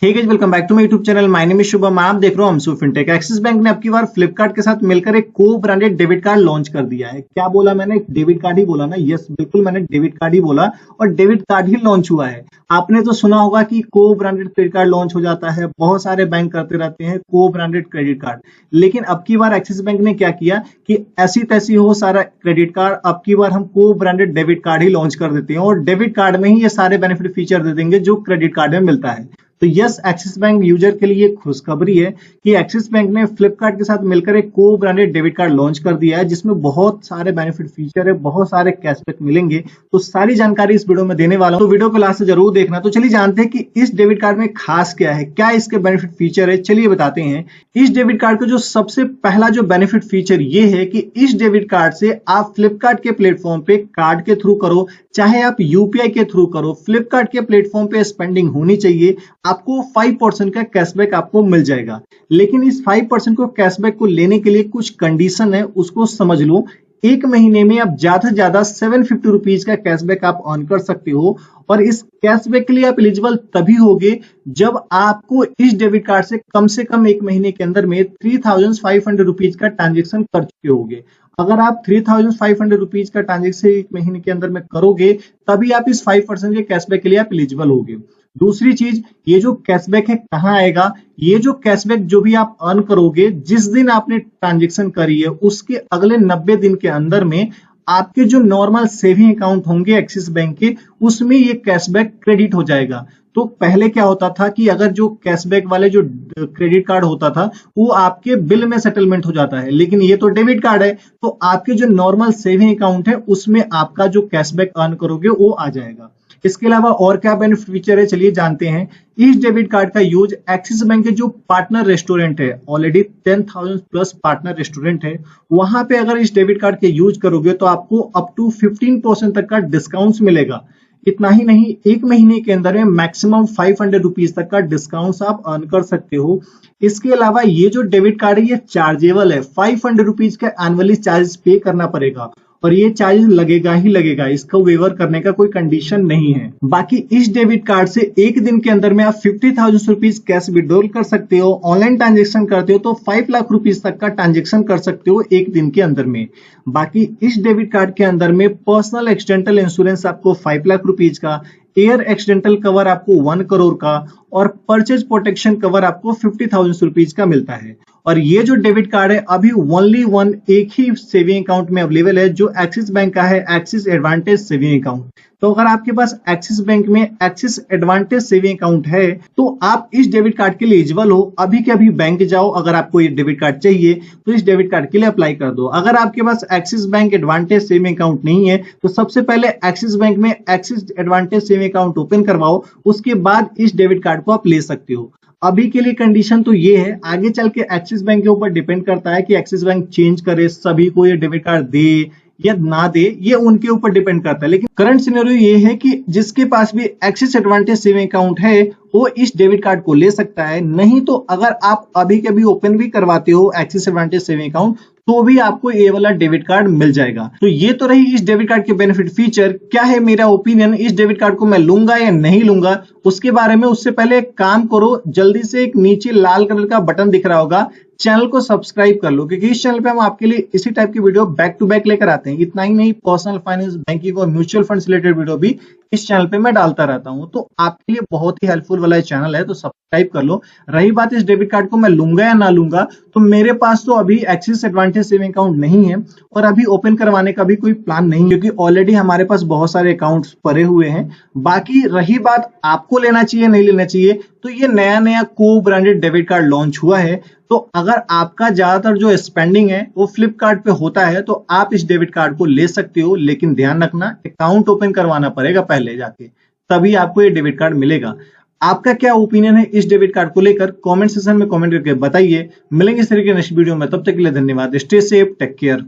Hey guys, welcome back to my YouTube channel. My name is Shubham. आप देख रहे हो हमसू फिनटेक। एक्सिस बैंक ने अब की बार फ्लिपकार्ट के साथ मिलकर एक को ब्रांडेड डेबिट कार्ड लॉन्च कर दिया है। क्या बोला मैंने? डेबिट कार्ड ही बोला ना? यस, बिल्कुल मैंने डेबिट कार्ड ही बोला और डेबिट कार्ड ही लॉन्च हुआ है। आपने तो सुना होगा कि को ब्रांडेड क्रेडिट कार्ड लॉन्च हो जाता है, बहुत सारे बैंक करते रहते हैं को ब्रांडेड क्रेडिट कार्ड। लेकिन अब की बार एक्सिस बैंक ने क्या किया कि ऐसी तैसी हो सारा क्रेडिट कार्ड, अब की बार हम को ब्रांडेड डेबिट कार्ड ही लॉन्च कर देते हैं और डेबिट कार्ड में ही ये सारे बेनिफिट फीचर दे देंगे जो क्रेडिट कार्ड में मिलता है। तो यस, एक्सिस बैंक यूजर के लिए खुशखबरी है कि एक्सिस बैंक ने फ्लिपकार्ट के साथ मिलकर एक को ब्रांडेड डेबिट कार्ड लॉन्च कर दिया है जिसमें बहुत सारे बेनिफिट फीचर है, बहुत सारे कैशबैक मिलेंगे। तो सारी जानकारी इस वीडियो में देने वाला हूं, तो वीडियो को लास्ट से जरूर देखना। तो चलिए जानते हैं कि इस डेबिट कार्ड में खास क्या है, क्या इसके बेनिफिट फीचर है। चलिए बताते हैं। इस डेबिट कार्ड का जो सबसे पहला जो बेनिफिट फीचर ये है कि इस डेबिट कार्ड से आप फ्लिपकार्ट के प्लेटफॉर्म पे कार्ड के थ्रू करो, चाहे आप यूपीआई के थ्रू करो, फ्लिपकार्ट के प्लेटफॉर्म पे स्पेंडिंग होनी चाहिए, आपको 5% का कैशबैक आपको मिल जाएगा। लेकिन इस 5% को कैशबैक को लेने के लिए कुछ कंडीशन है, उसको समझ लो। एक महीने में आप ज्यादा से ज्यादा 750 रुपीज का कैशबैक आप अर्न कर सकते हो और इस कैशबैक के लिए आप एलिजिबल तभी होगे जब आपको इस डेबिट कार्ड से कम एक महीने के अंदर में 3500 रुपीज का ट्रांजेक्शन कर चुके होगे। अगर आप 3500 रुपीज का ट्रांजेक्शन एक महीने के अंदर में करोगे तभी आप इस 5% के कैशबैक के लिए आप एलिजिबल होगे। दूसरी चीज, ये जो कैशबैक है कहाँ आएगा? ये जो कैशबैक जो भी आप अर्न करोगे, जिस दिन आपने ट्रांजेक्शन करी है उसके अगले 90 दिन के अंदर में आपके जो नॉर्मल सेविंग अकाउंट होंगे एक्सिस बैंक के, उसमें ये कैशबैक क्रेडिट हो जाएगा। तो पहले क्या होता था कि अगर जो कैशबैक वाले जो क्रेडिट कार्ड होता था वो आपके बिल में सेटलमेंट हो जाता है, लेकिन ये तो डेबिट कार्ड है तो आपके जो नॉर्मल सेविंग अकाउंट है उसमें आपका जो कैशबैक अर्न करोगे वो आ जाएगा। इसके अलावा और क्या बेनिफिट फीचर है, चलिए जानते हैं। इस डेबिट कार्ड का यूज एक्सिस बैंक के जो पार्टनर रेस्टोरेंट है, ऑलरेडी 10,000 प्लस पार्टनर रेस्टोरेंट है, वहां पे अगर इस डेबिट कार्ड के यूज करोगे तो आपको अप टू 15% तक का डिस्काउंट मिलेगा। इतना ही नहीं, एक महीने के अंदर में मैक्सिमम 500 रुपीज तक का डिस्काउंट आप अर्न कर सकते हो। इसके अलावा ये जो डेबिट कार्ड है ये चार्जेबल है, 500 रुपीज का एनुअली चार्ज पे करना पड़ेगा और ये चार्ज लगेगा ही लगेगा, इसका वेवर करने का कोई कंडीशन नहीं है। बाकी इस डेबिट कार्ड से एक दिन के अंदर में आप 50,000 रुपीज कैश विड्रॉल कर सकते हो। ऑनलाइन ट्रांजेक्शन करते हो तो 5 लाख रुपीज तक का ट्रांजेक्शन कर सकते हो एक दिन के अंदर में। बाकी इस डेबिट कार्ड के अंदर में पर्सनल एक्सीडेंटल इंश्योरेंस आपको 5 लाख रुपीज का, एयर एक्सीडेंटल कवर आपको 1 करोड़ का और परचेज प्रोटेक्शन कवर आपको 50,000 रुपीज का मिलता है। और ये जो डेबिट कार्ड है अभी ओनली वन एक ही सेविंग अकाउंट में अवेलेबल है जो एक्सिस बैंक का है, एक्सिस एडवांटेज सेविंग अकाउंट। तो अगर आपके पास एक्सिस बैंक में एक्सिस एडवांटेज सेविंग अकाउंट है तो आप इस डेबिट कार्ड के लिए एलिजिबल हो। अभी के अभी बैंक जाओ, अगर आपको ये डेबिट कार्ड चाहिए तो इस डेबिट कार्ड के लिए अप्लाई कर दो। अगर आपके पास Axis bank advantage saving account नहीं है तो सबसे पहले एक्सिस बैंक में Axis advantage saving account open करवाओ, उसके बाद इस डेबिट कार्ड को आप ले सकते हो। अभी के लिए कंडीशन तो ये है, आगे चल के एक्सिस बैंक के ऊपर डिपेंड करता है कि एक्सिस बैंक चेंज करे, सभी को ये डेबिट कार्ड दे या ना दे, ये उनके ऊपर डिपेंड करता है। लेकिन करंट सिनेरियो ये है कि जिसके पास भी एक्सिस एडवांटेज सेविंग अकाउंट है वो इस डेबिट कार्ड को ले सकता है। नहीं तो अगर आप अभी के अभी ओपन भी करवाते हो एक्सिस एडवांटेज सेविंग अकाउंट तो भी आपको ये वाला डेबिट कार्ड मिल जाएगा। तो ये तो रही इस डेबिट कार्ड के बेनिफिट फीचर। क्या है मेरा ओपिनियन, इस डेबिट कार्ड को मैं लूंगा या नहीं लूंगा उसके बारे में, उससे पहले एक काम करो, जल्दी से एक नीचे लाल कलर का बटन दिख रहा होगा, चैनल को सब्सक्राइब कर लो, क्योंकि इस चैनल पे हम आपके लिए इसी टाइप की वीडियो बैक टू बैक लेकर आते हैं। इतना ही नहीं, पर्सनल फाइनेंस, बैंकिंग और म्यूचुअल फंड से रिलेटेड वीडियो भी इस चैनल पे मैं डालता रहता हूं। तो आपके लिए बहुत ही हेल्पफुल वाला चैनल है, तो सब्सक्राइब कर लो। रही बात इस डेबिट कार्ड को मैं लूंगा या ना लूंगा, तो मेरे पास तो अभी एक्सिस एडवांटेज सेविंग अकाउंट नहीं है और अभी ओपन करवाने का भी कोई प्लान नहीं, क्योंकि ऑलरेडी हमारे पास बहुत सारे अकाउंट्स पड़े हुए हैं। बाकी रही बात आपको लेना चाहिए नहीं लेना चाहिए, तो ये नया नया को ब्रांडेड डेबिट कार्ड लॉन्च हुआ है। तो अगर आपका ज्यादातर जो स्पेंडिंग है वो फ्लिपकार्ट पे होता है तो आप इस डेबिट कार्ड को ले सकते हो, लेकिन ध्यान रखना अकाउंट ओपन करवाना पड़ेगा पहले जाके, तभी आपको ये डेबिट कार्ड मिलेगा। आपका क्या ओपिनियन है इस डेबिट कार्ड को लेकर? कमेंट सेक्शन में कमेंट करके बताइए। मिलेंगे इस तरह के नेक्स्ट वीडियो में, तब तक के लिए धन्यवाद। Stay safe, take care.